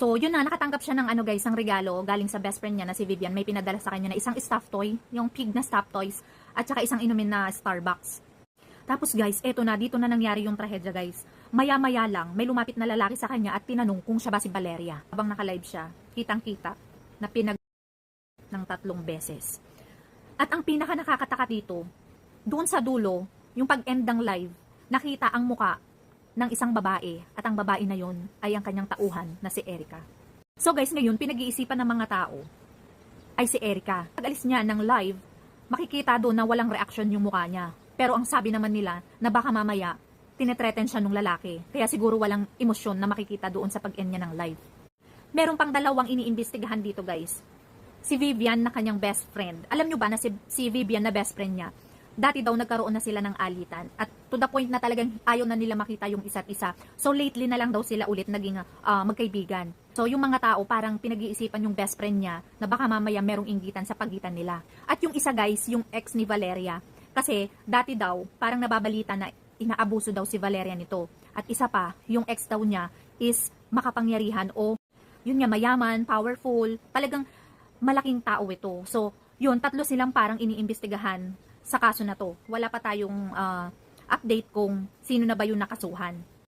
So, yun na, nakatanggap siya ng ano guys, ng regalo galing sa best friend niya na si Vivian. May pinadala sa kanya na isang stuffed toy, yung pig na stuffed toys, at saka isang inumin na Starbucks. Tapos guys, eto na, dito na nangyari yung trahedya guys. Maya-maya lang, may lumapit na lalaki sa kanya at tinanong kung siya ba si Valeria. Habang naka-live siya, kitang-kita na ng 3 beses. At ang pinaka nakakataka dito, doon sa dulo, yung pag-end ng live, nakita ang muka ng isang babae at ang babae na yon ay ang kanyang tauhan na si Erica. So guys, ngayon pinag-iisipan ng mga tao ay si Erica. Pag-alis niya ng live, makikita doon na walang reaction yung mukha niya. Pero ang sabi naman nila na baka mamaya tinetreten siya nung lalaki. Kaya siguro walang emosyon na makikita doon sa pag-end niya ng live. Meron pang dalawang iniimbestigahan dito guys. Si Vivian na kanyang best friend. Alam nyo ba na si Vivian na best friend niya, dati daw nagkaroon na sila ng alitan. At to the point na talagang ayaw na nila makita yung isa't isa. So lately na lang daw sila ulit naging magkaibigan. So yung mga tao parang pinag-iisipan yung best friend niya na baka mamaya merong inggitan sa pagitan nila. At yung isa guys, yung ex ni Valeria. Kasi dati daw parang nababalita na inaabuso daw si Valeria nito. At isa pa, yung ex daw niya is makapangyarihan o yun nga mayaman, powerful, talagang malaking tao ito. So yun, 3 silang parang iniimbestigahan sa kaso na to. Wala pa tayong update kung sino na ba yung nakasuhan.